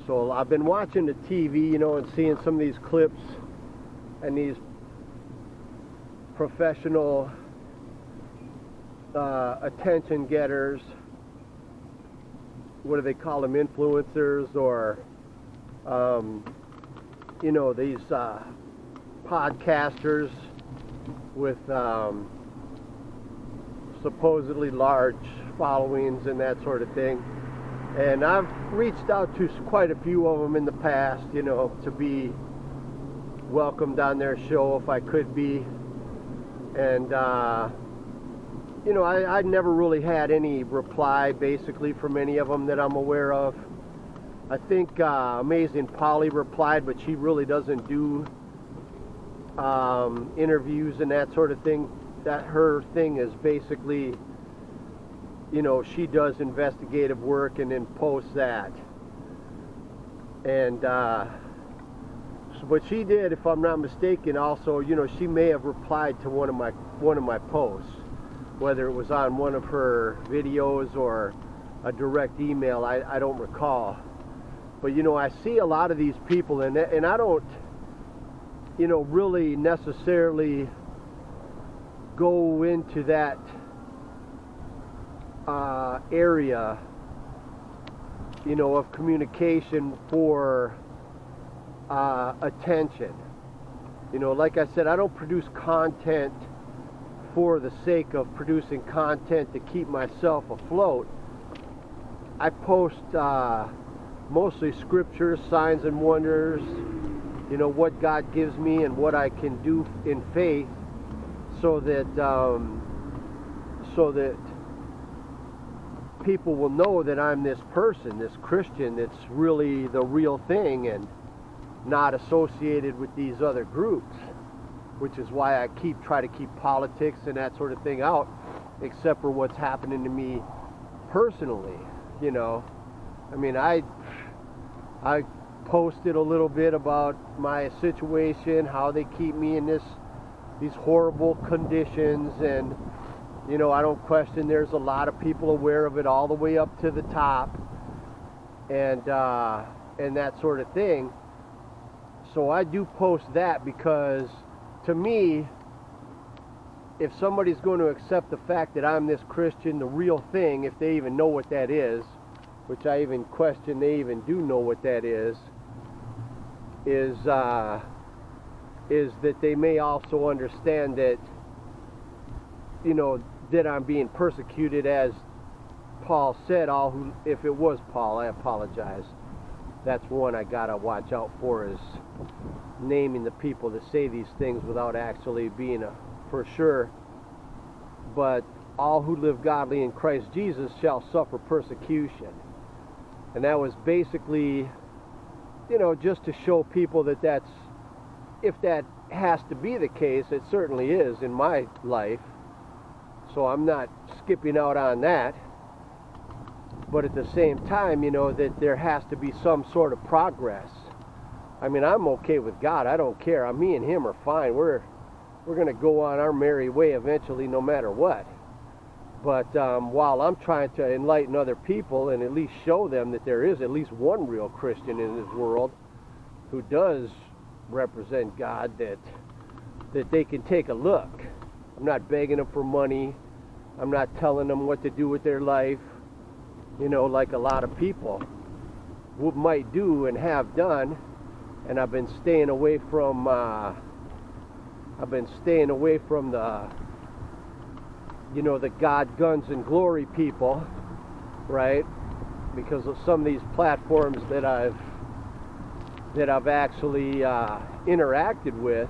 So I've been watching the TV, you know, and seeing some of these clips and these professional attention getters. What do they call them? Influencers, or you know, these podcasters with supposedly large followings and that sort of thing. And I've reached out to quite a few of them in the past, you know, to be welcomed on their show if I could be. And you know, I never really had any reply basically from any of them that I'm aware of. I think Amazing Polly replied, but she really doesn't do interviews and that sort of thing. That her thing is basically, you know, she does investigative work and then posts that. And but she did, if I'm not mistaken, also, you know, she may have replied to one of my posts, whether it was on one of her videos or a direct email. I don't recall. But you know, I see a lot of these people, and I don't, you know, really necessarily go into that area, you know, of communication for attention. You know, like I said, I don't produce content for the sake of producing content to keep myself afloat. I post mostly scriptures, signs and wonders, you know, what God gives me and what I can do in faith, so that people will know that I'm this person, this Christian, that's really the real thing and not associated with these other groups, which is why I try to keep politics and that sort of thing out, except for what's happening to me personally, you know. I mean, I posted a little bit about my situation, how they keep me in these horrible conditions, and you know, I don't question there's a lot of people aware of it all the way up to the top, and that sort of thing. So I do post that because, to me, if somebody's going to accept the fact that I'm this Christian, the real thing, if they even know what that is, which I even question they even do know what that is that they may also understand that, you know, that I'm being persecuted, as Paul said, if it was Paul, I apologize. That's one I gotta watch out for, is naming the people that say these things without actually being for sure. But all who live godly in Christ Jesus shall suffer persecution. And that was basically, you know, just to show people that if that has to be the case, it certainly is in my life. So I'm not skipping out on that. But at the same time, you know, that there has to be some sort of progress. I mean, I'm okay with God. I don't care. Me and him are fine. We're going to go on our merry way eventually, no matter what. But while I'm trying to enlighten other people and at least show them that there is at least one real Christian in this world who does represent God, that they can take a look. I'm not begging them for money. I'm not telling them what to do with their life, you know, like a lot of people might do and have done. And I've been staying away from the, you know, the God, guns, and glory people, right? Because of some of these platforms that I've actually interacted with,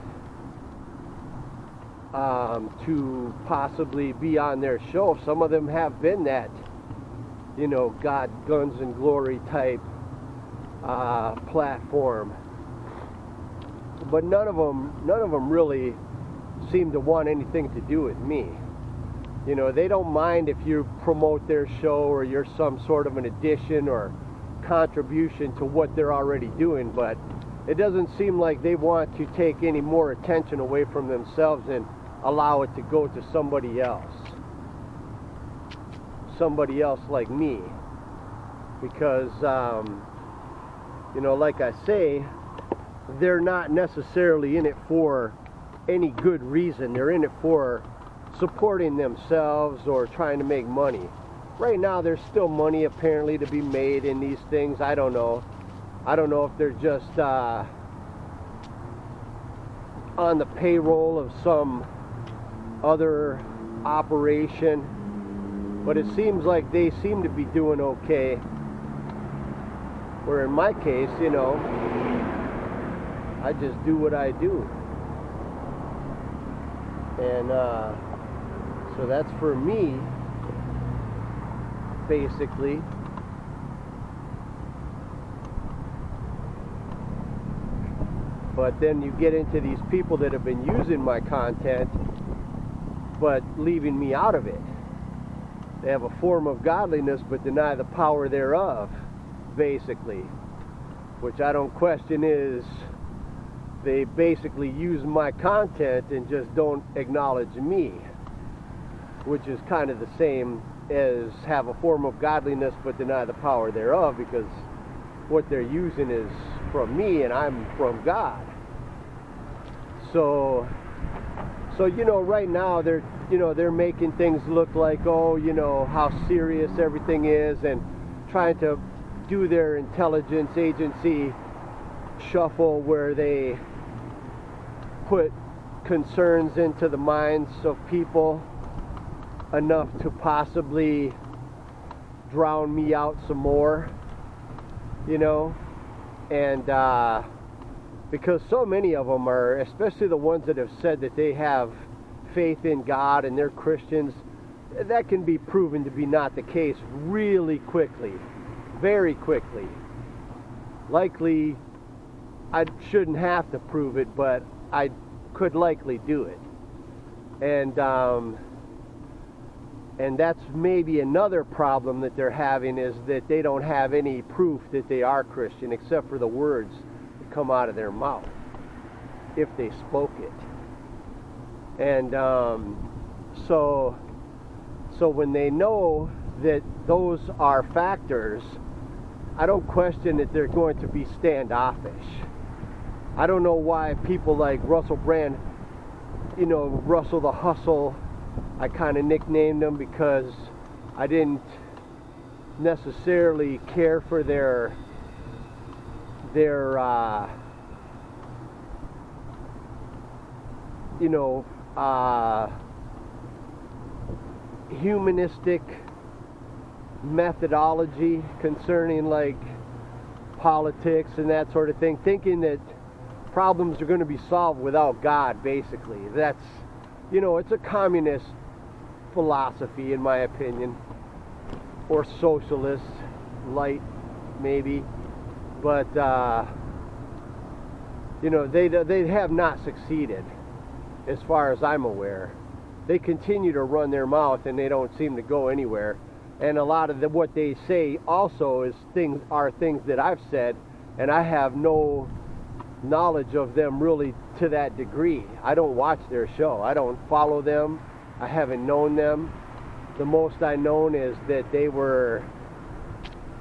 to possibly be on their show. Some of them have been that, you know, God, guns, and glory type platform. But none of them really seem to want anything to do with me. You know, they don't mind if you promote their show or you're some sort of an addition or contribution to what they're already doing, but it doesn't seem like they want to take any more attention away from themselves and allow it to go to somebody else like me, because You know, like I say, they're not necessarily in it for any good reason. They're in it for supporting themselves or trying to make money. Right now there's still money apparently to be made in these things. I don't know if they're just on the payroll of some other operation, but it seems like they seem to be doing okay, where in my case, you know, I just do what I do. And so that's for me, basically. But then you get into these people that have been using my content but leaving me out of it. They have a form of godliness but deny the power thereof, basically. Which I don't question is they basically use my content and just don't acknowledge me, which is kind of the same as have a form of godliness but deny the power thereof, because what they're using is from me and I'm from God. So you know, right now they're making things look like, oh, you know, how serious everything is, and trying to do their intelligence agency shuffle where they put concerns into the minds of people enough to possibly drown me out some more, you know. And because so many of them are, especially the ones that have said that they have faith in God and they're Christians, that can be proven to be not the case really quickly, very quickly. Likely I shouldn't have to prove it, but I could likely do it. And that's maybe another problem that they're having, is that they don't have any proof that they are Christian except for the words that come out of their mouth, if they spoke it. And so when they know that those are factors, I don't question that they're going to be standoffish. I don't know why people like Russell Brand, you know, Russell the Hustle, I kind of nicknamed him because I didn't necessarily care for their you know, humanistic methodology concerning like politics and that sort of thing, thinking that problems are going to be solved without God, basically. That's, you know, it's a communist philosophy in my opinion, or socialist light maybe, but you know, they have not succeeded as far as I'm aware. They continue to run their mouth and they don't seem to go anywhere. And a lot of what they say also is things that I've said, and I have no knowledge of them really to that degree. I don't watch their show. I don't follow them. I haven't known them. The most I known is that they were,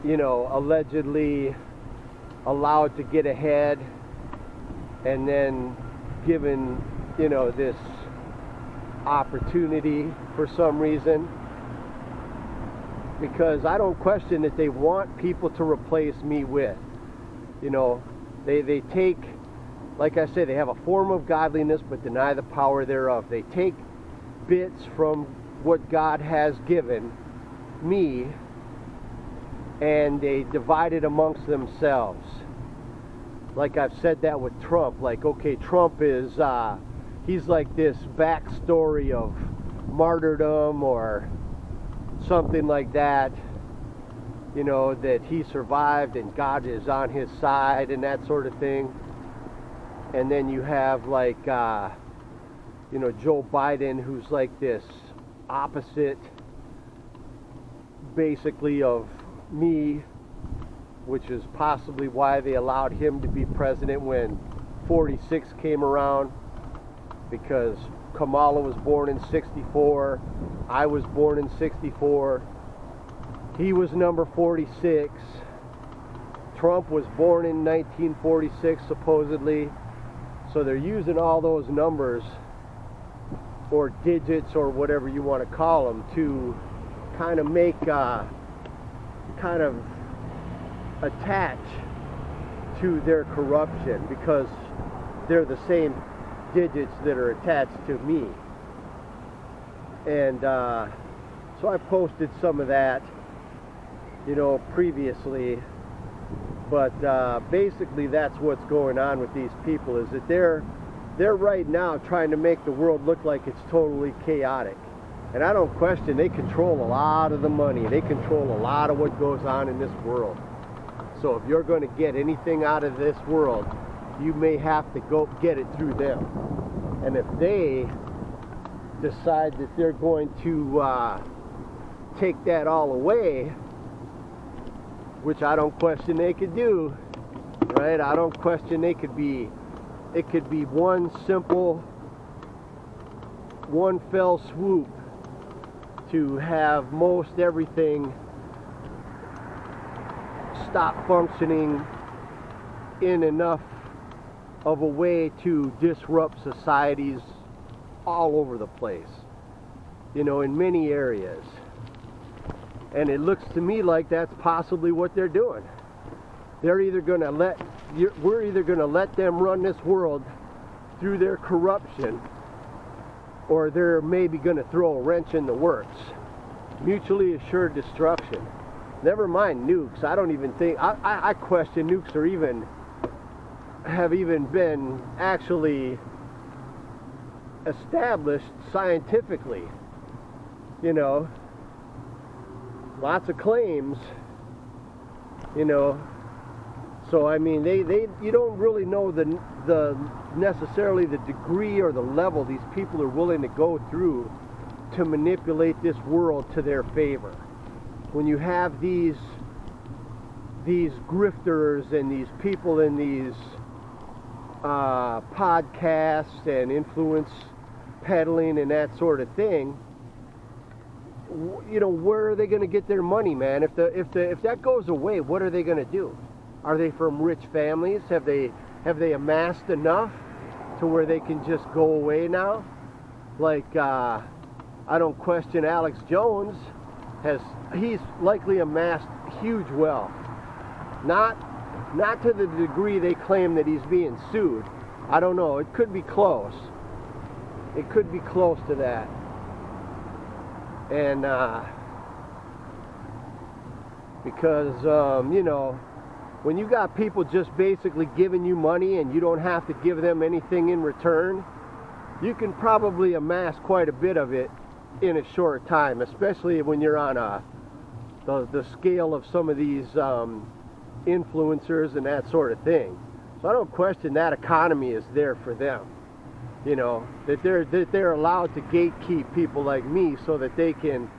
you know, allegedly allowed to get ahead and then given, you know, this opportunity for some reason, because I don't question that they want people to replace me with, you know, they take, like I say, they have a form of godliness but deny the power thereof. They take bits from what God has given me and they divide it amongst themselves. Like I've said that with Trump, like, okay, Trump is he's like this backstory of martyrdom or something like that, you know, that he survived and God is on his side and that sort of thing. And then you have like you know, Joe Biden, who's like this opposite basically of me, which is possibly why they allowed him to be president when 46 came around, because Kamala was born in 64, I was born in 64, he was number 46, Trump was born in 1946 supposedly, so they're using all those numbers or digits or whatever you want to call them to kind of make kind of attach to their corruption, because they're the same digits that are attached to me. And so I posted some of that, you know, previously, but basically that's what's going on with these people, is that they're right now trying to make the world look like it's totally chaotic. And I don't question, they control a lot of the money. They control a lot of what goes on in this world. So if you're going to get anything out of this world, you may have to go get it through them. And if they decide that they're going to take that all away, which I don't question they could do, right? I don't question they could be, it could be one simple, one fell swoop to have most everything stop functioning in enough of a way to disrupt societies all over the place, you know, in many areas. And it looks to me like that's possibly what they're doing. They're either going to we're either going to let them run this world through their corruption, or they're maybe going to throw a wrench in the works. Mutually assured destruction. Never mind nukes. I don't even think, I question nukes are have even been actually established scientifically. You know, lots of claims, you know. So I mean, you don't really know the necessarily the degree or the level these people are willing to go through to manipulate this world to their favor. When you have these grifters and these people in these podcasts and influence peddling and that sort of thing, you know, where are they going to get their money, man? If that goes away, what are they going to do? Are they from rich families? Have they amassed enough to where they can just go away now? Like, I don't question Alex Jones. He's likely amassed huge wealth. Not to the degree they claim that he's being sued. I don't know. It could be close. It could be close to that. And because you know, when you got people just basically giving you money and you don't have to give them anything in return, you can probably amass quite a bit of it in a short time, especially when you're on the scale of some of these influencers and that sort of thing. So I don't question that economy is there for them. You know, that they're allowed to gatekeep people like me so that they can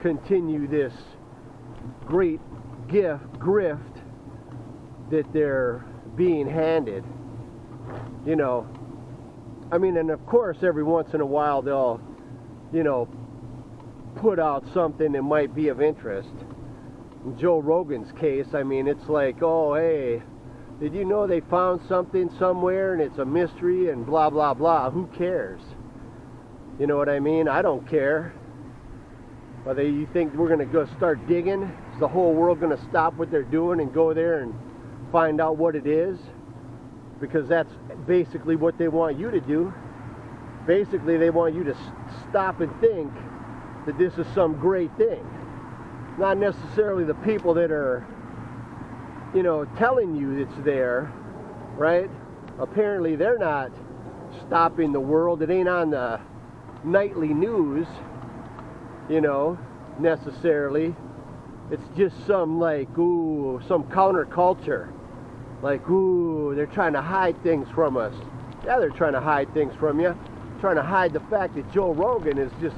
continue this great grift that they're being handed. You know, I mean, and of course every once in a while they'll, you know, put out something that might be of interest. In Joe Rogan's case, I mean, it's like, oh, hey, did you know they found something somewhere and it's a mystery and blah, blah, blah. Who cares? You know what I mean? I don't care. Whether you think we're going to go start digging? Is the whole world going to stop what they're doing and go there and find out what it is? Because that's basically what they want you to do. Basically, they want you to stop and think that this is some great thing. Not necessarily the people that are, you know, telling you it's there, right? Apparently they're not stopping the world. It ain't on the nightly news, you know, necessarily. It's just some like, ooh, some counterculture. Like, ooh, they're trying to hide things from us. Yeah, they're trying to hide things from you. Trying to hide the fact that Joe Rogan is just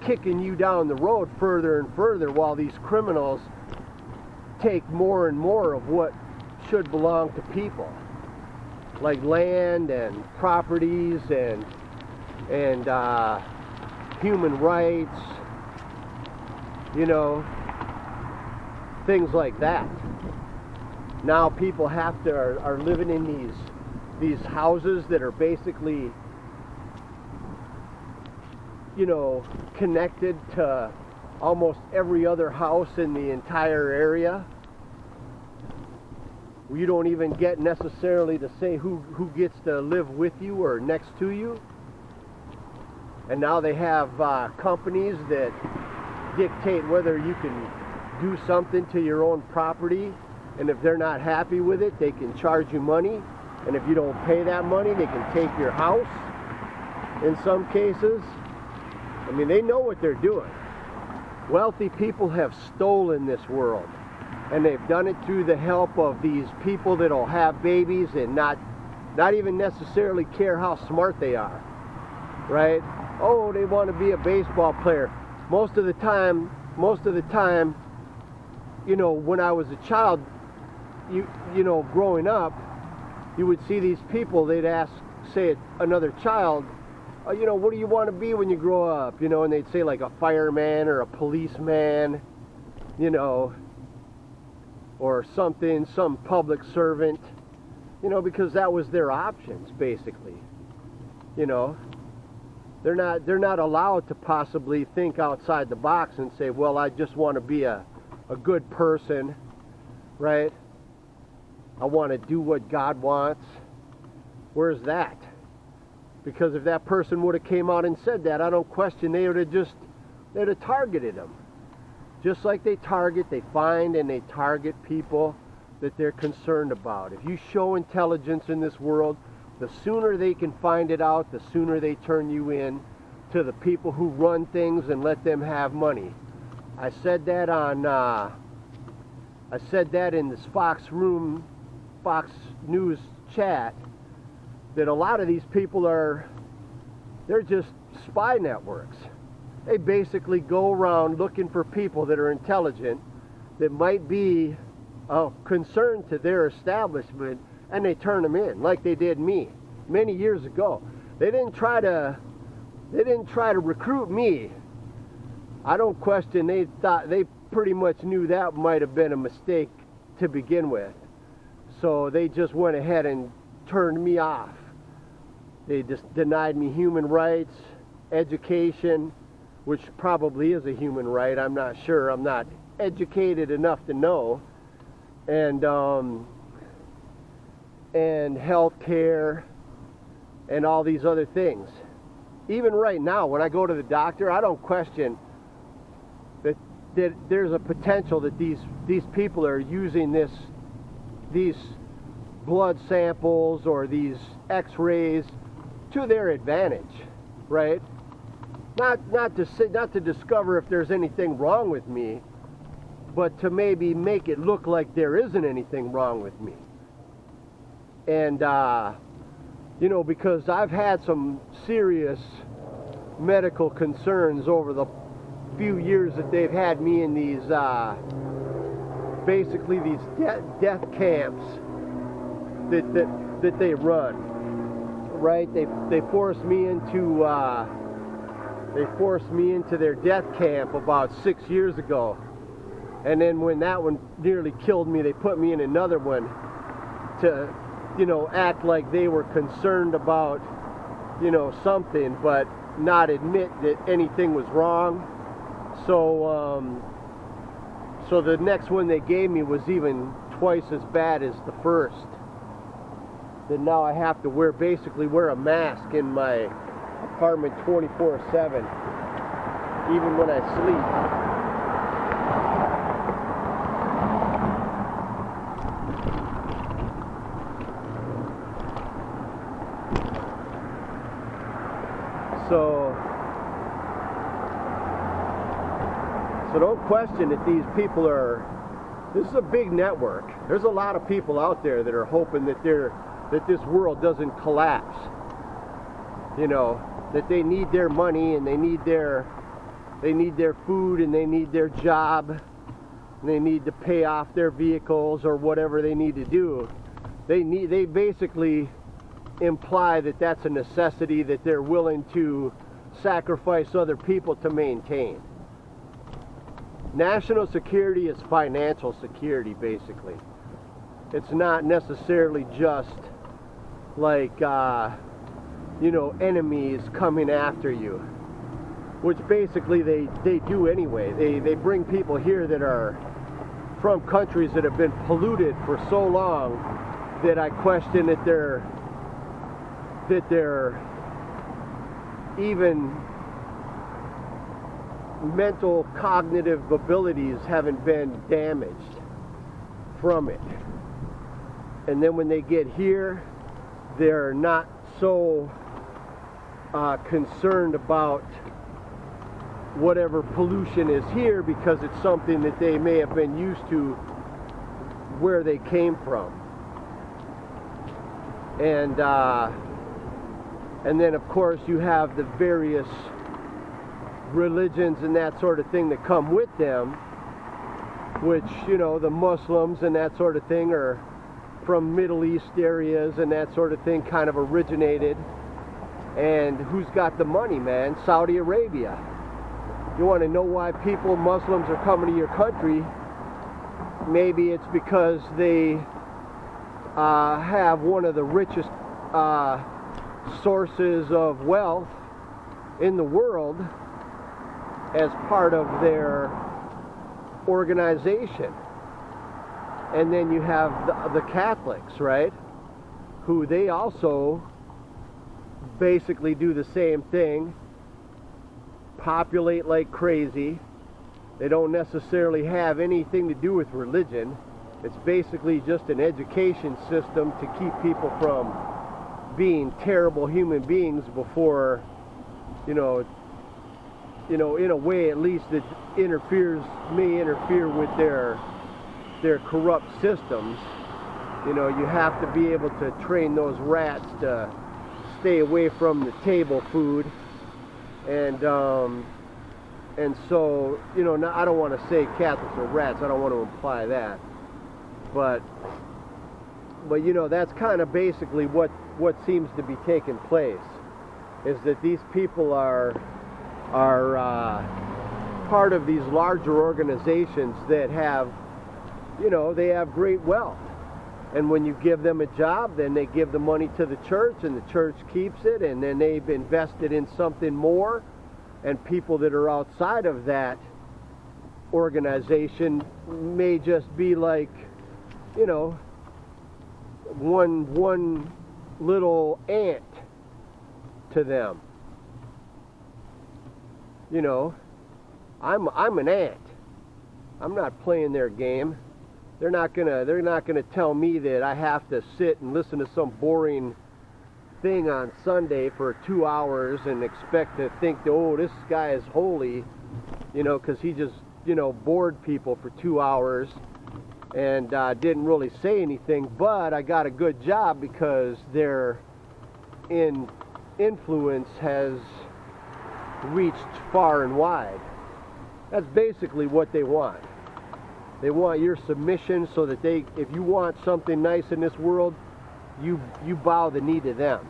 kicking you down the road further and further while these criminals take more and more of what should belong to people, like land and properties and human rights, you know, things like that. Now people are living in these houses that are basically, you know, connected to almost every other house in the entire area. You don't even get necessarily to say who gets to live with you or next to you. And now they have companies that dictate whether you can do something to your own property, and if they're not happy with it, they can charge you money, and if you don't pay that money, they can take your house in some cases. I mean, they know what they're doing. Wealthy people have stolen this world, and they've done it through the help of these people that'll have babies and not even necessarily care how smart they are, right? Oh, they want to be a baseball player. Most of the time, you know, when I was a child, you know, growing up, you would see these people, they'd ask, say, another child, oh, you know, what do you want to be when you grow up? You know, and they'd say like a fireman or a policeman, you know, or something, some public servant, you know, because that was their options, basically. You know, they're not allowed to possibly think outside the box and say, well, I just want to be a good person, right? I want to do what God wants. Where's that? Because if that person would have came out and said that, I don't question they'd have targeted them. Just like they find and they target people that they're concerned about. If you show intelligence in this world, the sooner they can find it out, the sooner they turn you in to the people who run things and let them have money. I said that in this Fox News chat, that a lot of these people they're just spy networks. They basically go around looking for people that are intelligent, that might be of concern to their establishment, and they turn them in, like they did me many years ago. They didn't try to recruit me. I don't question they pretty much knew that might have been a mistake to begin with. So they just went ahead and turned me off. They just denied me human rights, education, which probably is a human right. I'm not sure. I'm not educated enough to know. And health care and all these other things. Even right now, when I go to the doctor, I don't question that there's a potential that these people are using these blood samples or these x-rays to their advantage, right? Not to discover if there's anything wrong with me, but to maybe make it look like there isn't anything wrong with me. And you know, because I've had some serious medical concerns over the few years that they've had me in these basically these death camps that they run, right? They forced me into their death camp about 6 years ago, and then when that one nearly killed me, they put me in another one to, you know, act like they were concerned about, you know, something, but not admit that anything was wrong. So the next one they gave me was even twice as bad as the first. Then now I have to basically wear a mask in my apartment 24/7, even when I sleep. So don't question that these people this is a big network. There's a lot of people out there that are hoping that this world doesn't collapse. You know, that they need their money and they need their food and they need their job and they need to pay off their vehicles or whatever they need to do. They basically imply that that's a necessity that they're willing to sacrifice other people to maintain. National security is financial security, basically. It's not necessarily just like, enemies coming after you, which basically they do anyway. They bring people here that are from countries that have been polluted for so long that I question that their even mental cognitive abilities haven't been damaged from it. And then when they get here, they're not so concerned about whatever pollution is here, because it's something that they may have been used to where they came from. And then of course you have the various religions and that sort of thing that come with them, which, the Muslims and that sort of thing are from Middle East areas and that sort of thing, kind of originated. And who's got the money, man? Saudi Arabia. You want to know why Muslims are coming to your country? Maybe it's because they have one of the richest sources of wealth in the world as part of their organization. And then you have the Catholics, right? Who they also basically do the same thing. Populate like crazy. They don't necessarily have anything to do with religion. It's basically just an education system to keep people from being terrible human beings before, in a way at least that may interfere with their corrupt systems. You have to be able to train those rats to stay away from the table food. And so, I don't want to say Catholics are rats. I don't want to imply that. But that's kind of basically what seems to be taking place, is that these people are part of these larger organizations that have, they have great wealth. And when you give them a job, then they give the money to the church, and the church keeps it, and then they've invested in something more. And people that are outside of that organization may just be like, one little ant to them. I'm an ant. I'm not playing their game. They're not gonna tell me that I have to sit and listen to some boring thing on Sunday for 2 hours and expect to think, oh, this guy is holy, because he just, bored people for 2 hours and didn't really say anything, but I got a good job because their influence has reached far and wide. That's basically what they want. They want your submission so that if you want something nice in this world, you bow the knee to them.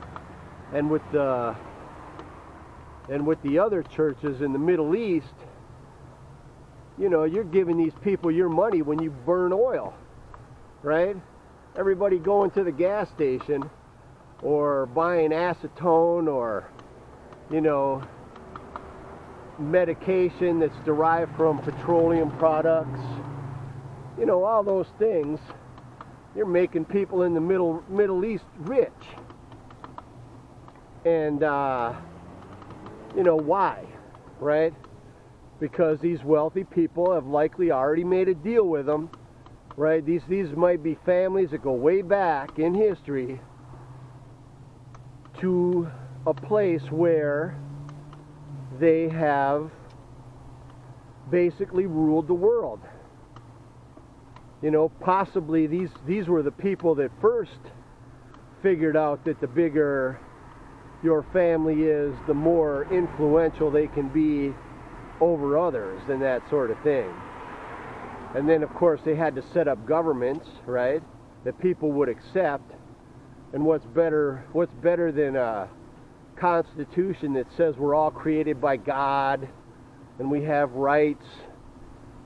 And with the other churches in the Middle East, you're giving these people your money when you burn oil, right? Everybody going to the gas station or buying acetone or, medication that's derived from petroleum products, all those things. You're making people in the Middle East rich. And, why, right? Because these wealthy people have likely already made a deal with them, right? These might be families that go way back in history to a place where they have basically ruled the world. Possibly these were the people that first figured out that the bigger your family is, the more influential they can be over others and that sort of thing. And then of course they had to set up governments, right, that people would accept. And what's better than a constitution that says we're all created by God and we have rights?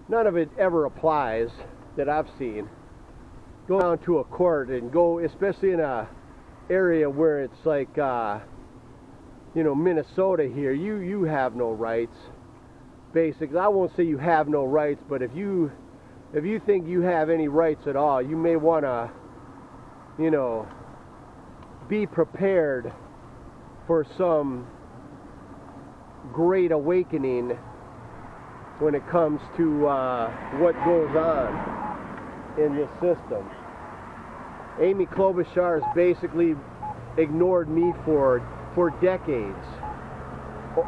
None of it ever applies that I've seen. go down to a court and go, especially in a area where it's like, Minnesota here, you have no rights. Basically, I won't say you have no rights, but if you think you have any rights at all, you may want to, be prepared for some great awakening when it comes to what goes on in this system. Amy Klobuchar has basically ignored me for decades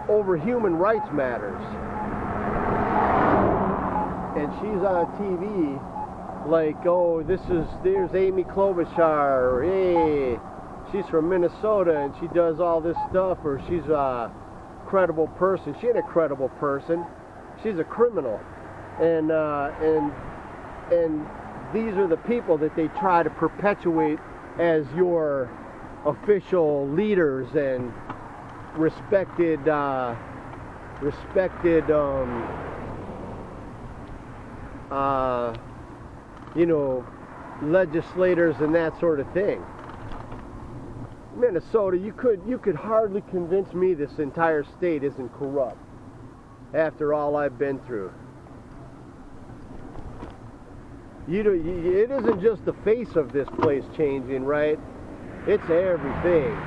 over human rights matters. And she's on TV like, oh, there's Amy Klobuchar, hey, she's from Minnesota and she does all this stuff, or she's a credible person. She ain't a credible person. She's a criminal. And these are the people that they try to perpetuate as your official leaders and respected legislators and that sort of thing. Minnesota, you could hardly convince me this entire state isn't corrupt after all I've been through. It isn't just the face of this place changing, right? It's everything.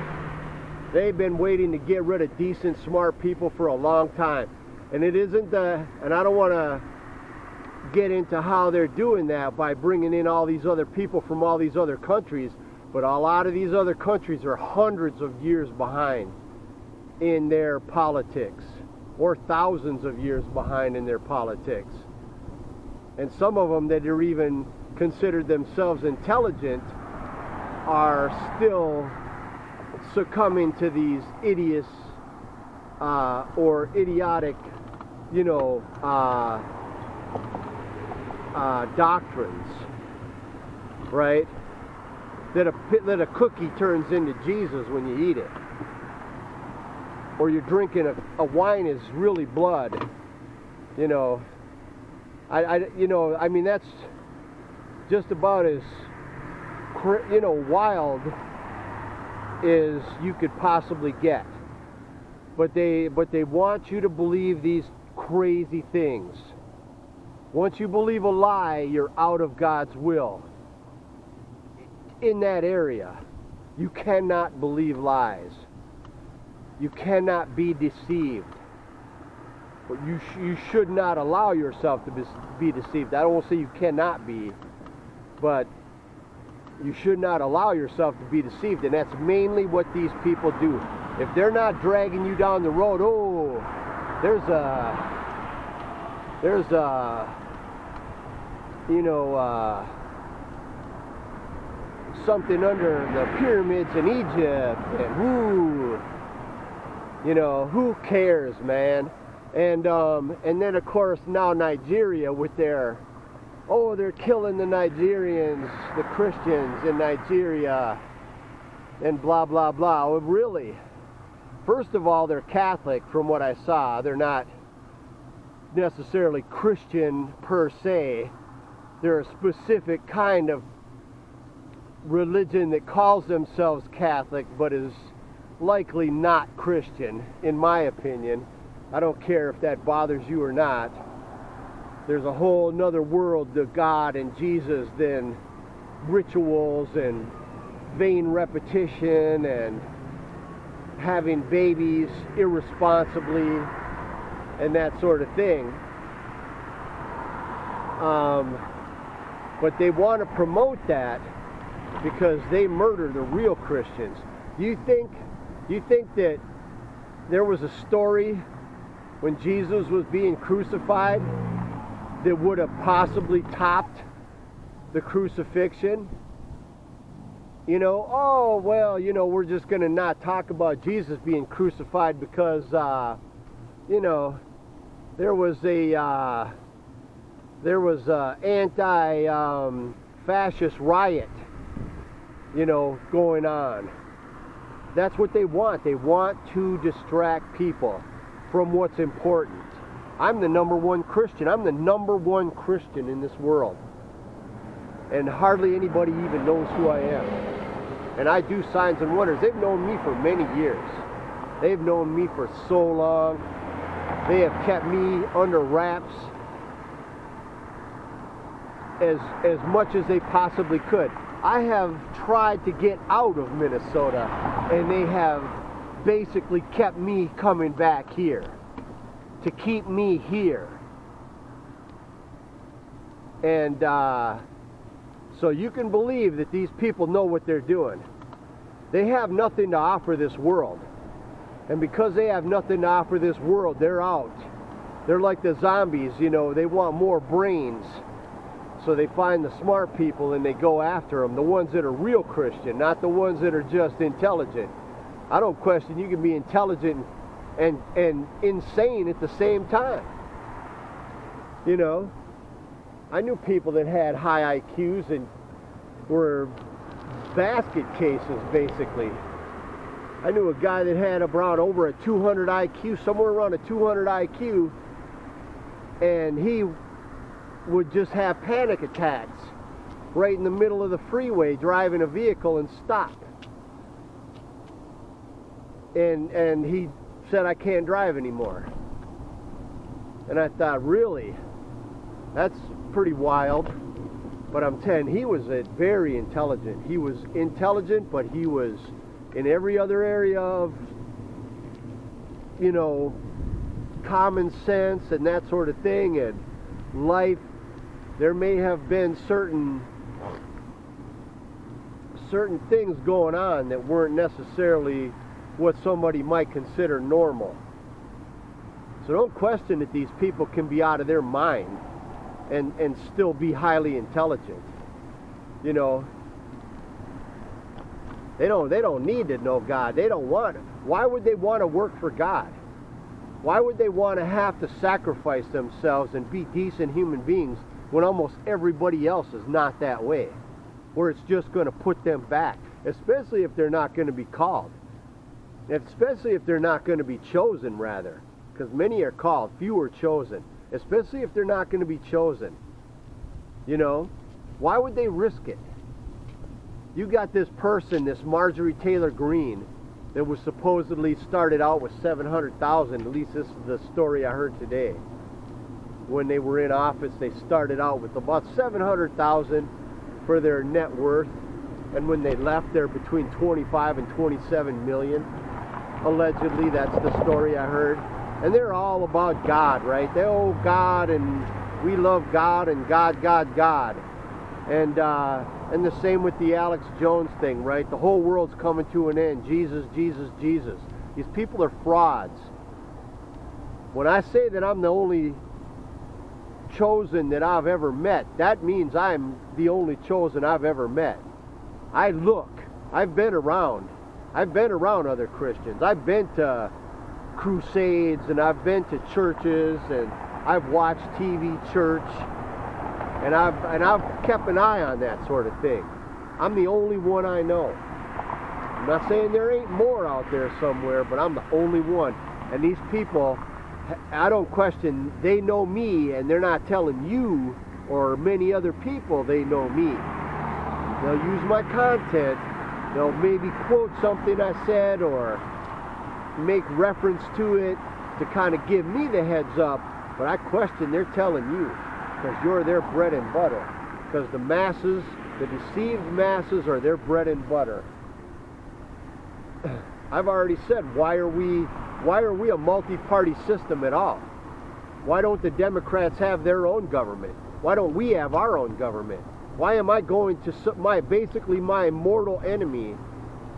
They've been waiting to get rid of decent, smart people for a long time. And it isn't and I don't want to get into how they're doing that by bringing in all these other people from all these other countries, but a lot of these other countries are hundreds of years behind in their politics, or thousands of years behind in their politics. And some of them that are even considered themselves intelligent are still succumbing to these idiots or idiotic, doctrines, right? That a cookie turns into Jesus when you eat it, or you're drinking a wine is really blood. I mean, that's just about as wild as you could possibly get. But they want you to believe these crazy things. Once you believe a lie, you're out of God's will. In that area, you cannot believe lies. You cannot be deceived. But you should not allow yourself to be deceived. I don't want to say you cannot be, but you should not allow yourself to be deceived. And that's mainly what these people do. If they're not dragging you down the road, oh, there's something under the pyramids in Egypt, and who cares, man? And then of course now Nigeria with they're killing the Nigerians, the Christians in Nigeria, and blah blah blah. Well, really, first of all, they're Catholic from what I saw. They're not necessarily Christian per se. They're a specific kind of religion that calls themselves Catholic but is likely not Christian, in my opinion. I don't care if that bothers you or not. There's a whole another world to God and Jesus than rituals and vain repetition and having babies irresponsibly and that sort of thing. But they want to promote that because they murder the real Christians. Do you think that there was a story when Jesus was being crucified that would have possibly topped the crucifixion? We're just going to not talk about Jesus being crucified because, there was a anti-fascist riot, going on. That's what they want. They want to distract people from what's important. I'm the number one Christian. I'm the number one Christian in this world. and hardly anybody even knows who I am. And I do signs and wonders. They've known me for many years. They've known me for so long. They have kept me under wraps as much as they possibly could. I have tried to get out of Minnesota, and they have basically kept me coming back here to keep me here. And so you can believe that these people know what they're doing. They have nothing to offer this world. And because they have nothing to offer this world, they're out. They're like the zombies, you know, they want more brains. So they find the smart people and they go after them, the ones that are real Christian, not the ones that are just intelligent. I don't question you can be intelligent and insane at the same time. You know, I knew people that had high IQs and were basket cases, basically. I knew a guy that had around over a 200 IQ, somewhere around a 200 IQ, and he would just have panic attacks right in the middle of the freeway driving a vehicle and stop. And he said, I can't drive anymore. And I thought, really? That's pretty wild. But I'm telling you, he was very intelligent. He was intelligent, but he was in every other area of, you know, common sense and that sort of thing, and life. There may have been certain things going on that weren't necessarily what somebody might consider normal. So don't question that these people can be out of their mind and still be highly intelligent. You know, they don't need to know God. They don't want it. Why would they want to work for God? Why would they want to have to sacrifice themselves and be decent human beings when almost everybody else is not that way? Where it's just going to put them back, especially if they're not going to be called. Especially if they're not going to be chosen, rather. Because many are called, few are chosen. Especially if they're not going to be chosen. You know, why would they risk it? You got this person, this Marjorie Taylor Greene, that was supposedly started out with 700,000. At least this is the story I heard today. When they were in office, they started out with about 700,000 for their net worth, and when they left, they're between 25 and 27 million. Allegedly, that's the story I heard. And they're all about God, right? They owe God, and we love God, and God, God, God. And the same with the Alex Jones thing, right? The whole world's coming to an end. Jesus, Jesus, Jesus. These people are frauds. When I say that I'm the only chosen that I've ever met, that means I'm the only chosen I've ever met. I've been around other Christians. I've been to crusades, and I've been to churches, and I've watched TV church, and I've kept an eye on that sort of thing. I'm the only one I know. I'm not saying there ain't more out there somewhere, but I'm the only one. And these people, I don't question, they know me, and they're not telling you or many other people they know me. They'll use my content. They'll maybe quote something I said or make reference to it to kind of give me the heads up, but I question they're telling you, because you're their bread and butter. Because the masses, the deceived masses, are their bread and butter. I've already said, why are we a multi-party system at all? Why don't the Democrats have their own government? Why don't we have our own government? Why am I going to my mortal enemy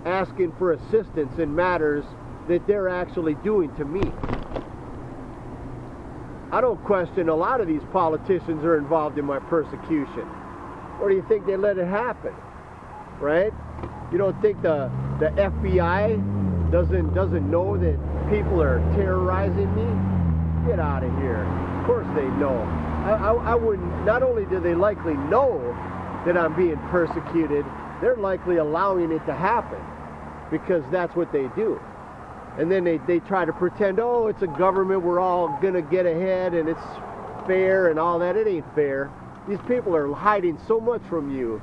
asking for assistance in matters that they're actually doing to me? I don't question a lot of these politicians are involved in my persecution. Or do you think they let it happen? Right? You don't think the FBI doesn't know that people are terrorizing me? Get out of here. Of course they know. I wouldn't, not only do they likely know that I'm being persecuted, they're likely allowing it to happen because that's what they do. And then they try to pretend, oh, it's a government, we're all gonna get ahead and it's fair and all that. It ain't fair. These people are hiding so much from you.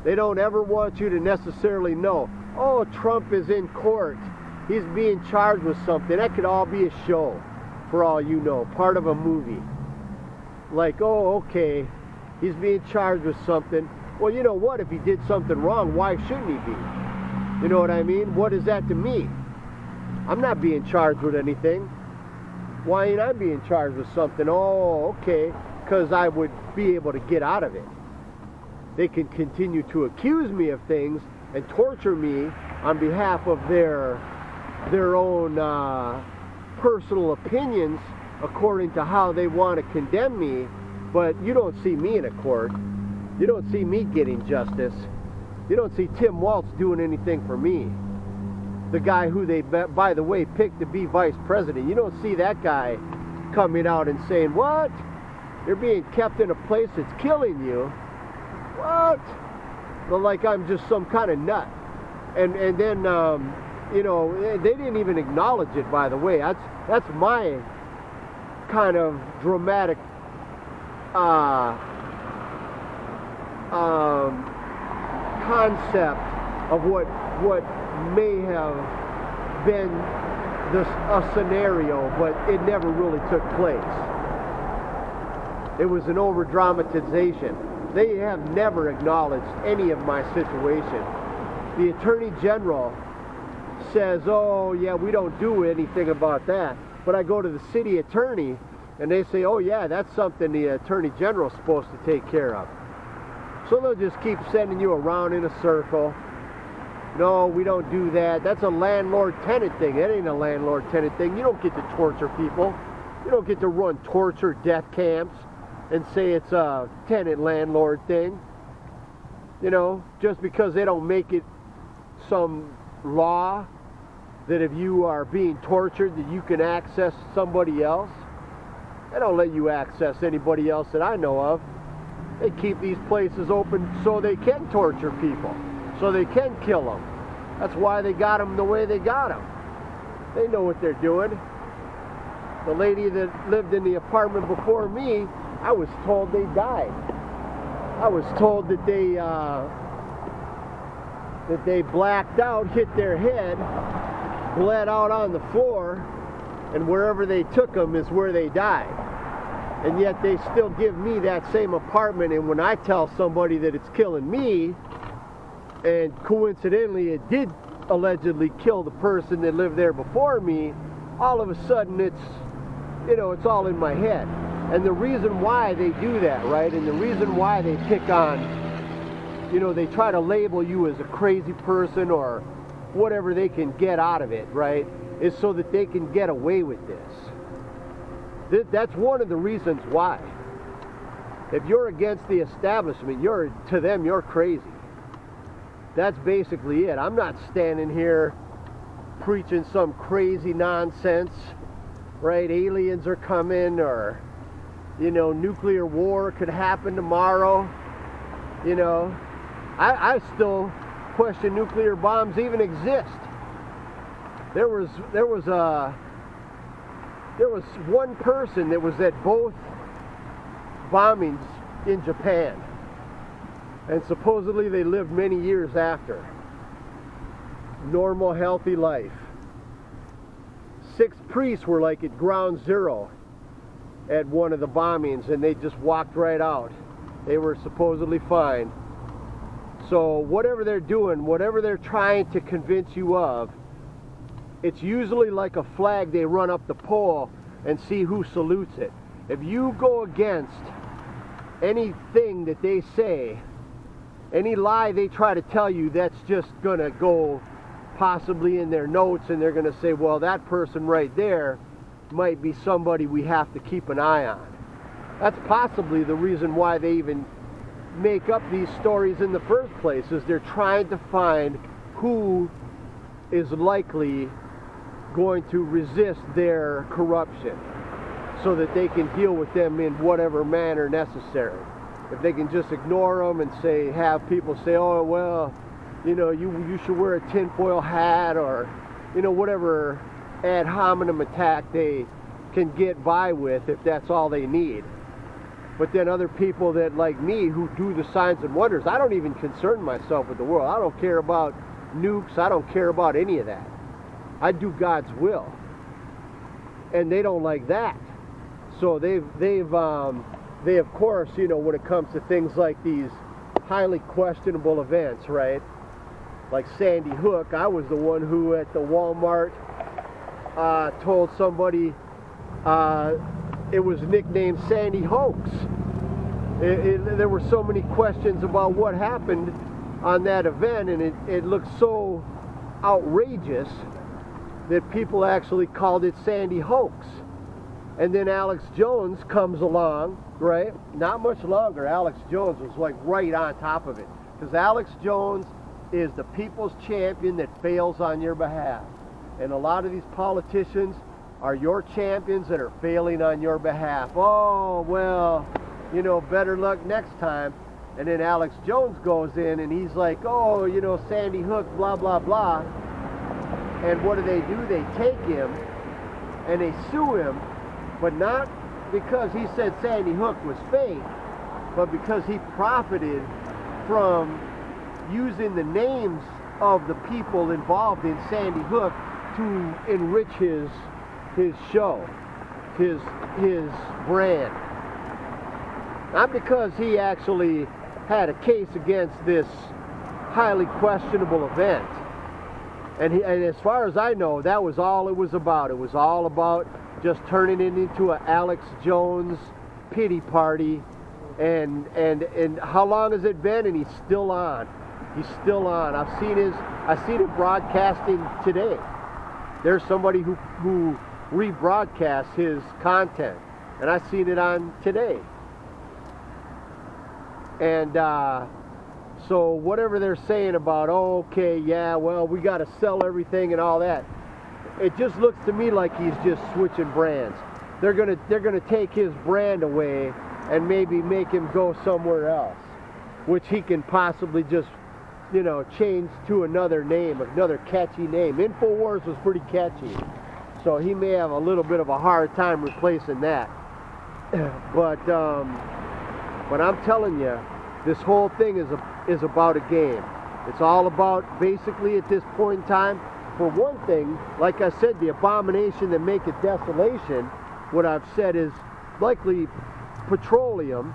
They don't ever want you to necessarily know, oh, Trump is in court. He's being charged with something. That could all be a show, for all you know, part of a movie. Like, oh, okay, he's being charged with something. Well, you know what? If he did something wrong, why shouldn't he be? You know what I mean? What is that to me? I'm not being charged with anything. Why ain't I being charged with something? Oh, okay, because I would be able to get out of it. They can continue to accuse me of things and torture me on behalf of their own personal opinions according to how they want to condemn me, but you don't see me in a court. You don't see me getting justice. You don't see Tim Walz doing anything for me. The guy who they, by the way, picked to be vice president. You don't see that guy coming out and saying, what? You're being kept in a place that's killing you? What? Well, like I'm just some kind of nut. And then, you know, they didn't even acknowledge it, by the way. That's my kind of dramatic concept of what may have been a scenario, but it never really took place. It was an over-dramatization. They have never acknowledged any of my situation. The Attorney General says, oh yeah, we don't do anything about that. But I go to the city attorney and they say, oh yeah, that's something the Attorney General's supposed to take care of. So they'll just keep sending you around in a circle. No, we don't do that. That's a landlord-tenant thing. That ain't a landlord-tenant thing. You don't get to torture people. You don't get to run torture death camps and say it's a tenant-landlord thing. You know, just because they don't make it some law that if you are being tortured that you can access somebody else. They don't let you access anybody else that I know of. They keep these places open so they can torture people, so they can kill them. That's why they got them the way they got them. They know what they're doing. The lady that lived in the apartment before me, I was told they died. I was told that they blacked out, hit their head, bled out on the floor, and wherever they took them is where they died. And yet they still give me that same apartment, and when I tell somebody that it's killing me, and coincidentally it did allegedly kill the person that lived there before me, all of a sudden it's, you know, it's all in my head. And the reason why they do that, right, and the reason why they pick on, you know, they try to label you as a crazy person or whatever they can get out of it, right, is so that they can get away with this. That's one of the reasons why. If you're against the establishment, to them, you're crazy. That's basically it. I'm not standing here preaching some crazy nonsense, right? Aliens are coming, or, you know, nuclear war could happen tomorrow. You know, I still question nuclear bombs even exist. There was one person that was at both bombings in Japan, and supposedly they lived many years after. Normal, healthy life. 6 priests were like at ground zero at one of the bombings, and they just walked right out. They were supposedly fine. So whatever they're doing, whatever they're trying to convince you of, it's usually like a flag they run up the pole and see who salutes it. If you go against anything that they say, any lie they try to tell you, that's just gonna go possibly in their notes, and they're gonna say, well, that person right there might be somebody we have to keep an eye on. That's possibly the reason why they even make up these stories in the first place, is they're trying to find who is likely going to resist their corruption so that they can deal with them in whatever manner necessary. If they can just ignore them and say, have people say, oh, well, you know, you should wear a tinfoil hat, or, you know, whatever ad hominem attack they can get by with, if that's all they need. But then other people that, like me, who do the signs and wonders, I don't even concern myself with the world. I don't care about nukes. I don't care about any of that. I do God's will. And they don't like that. So they of course, you know, when it comes to things like these highly questionable events, right? Like Sandy Hook, I was the one who at the Walmart told somebody it was nicknamed Sandy Hoax. There were so many questions about what happened on that event, and it looked so outrageous that people actually called it Sandy Hoax. And then Alex Jones comes along, right? Not much longer. Alex Jones was like right on top of it. Because Alex Jones is the people's champion that fails on your behalf. And a lot of these politicians are your champions that are failing on your behalf. Oh, well, you know, better luck next time. And then Alex Jones goes in and he's like, oh, you know, Sandy Hook, blah, blah, blah. And what do? They take him and they sue him. But not because he said Sandy Hook was fake, but because he profited from using the names of the people involved in Sandy Hook to enrich his show, his brand. Not because he actually had a case against this highly questionable event. And as far as I know, that was all it was about. It was all about just turning it into an Alex Jones pity party, and how long has it been? And he's still on. He's still on. I've seen him broadcasting today. There's somebody who rebroadcasts his content, and I've seen it on today. And so whatever they're saying about, oh, okay, yeah, well, we got to sell everything and all that. It just looks to me like he's just switching brands. They're gonna take his brand away and maybe make him go somewhere else, which he can possibly just, you know, change to another name, another catchy name. InfoWars was pretty catchy, so he may have a little bit of a hard time replacing that. But I'm telling you, this whole thing is about a game. It's all about, basically at this point in time, for one thing, like I said, the abomination that maketh desolation, what I've said is likely petroleum,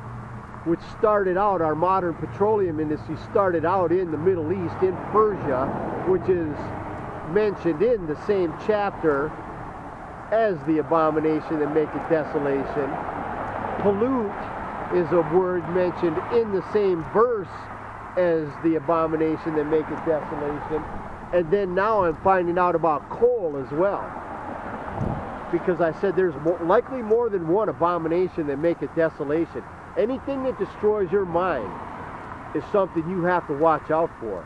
which started out, our modern petroleum industry started out in the Middle East, in Persia, which is mentioned in the same chapter as the abomination that maketh desolation. Pollute is a word mentioned in the same verse as the abomination that maketh desolation. And then now I'm finding out about coal as well. Because I said there's likely more than one abomination that maketh desolation. Anything that destroys your mind is something you have to watch out for.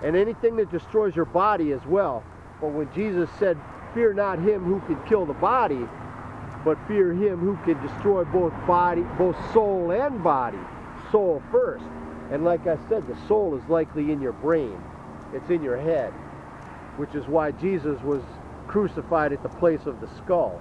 And anything that destroys your body as well. But when Jesus said, fear not him who can kill the body, but fear him who can destroy both soul and body. Soul first. And like I said, the soul is likely in your brain. It's in your head, which is why Jesus was crucified at the place of the skull.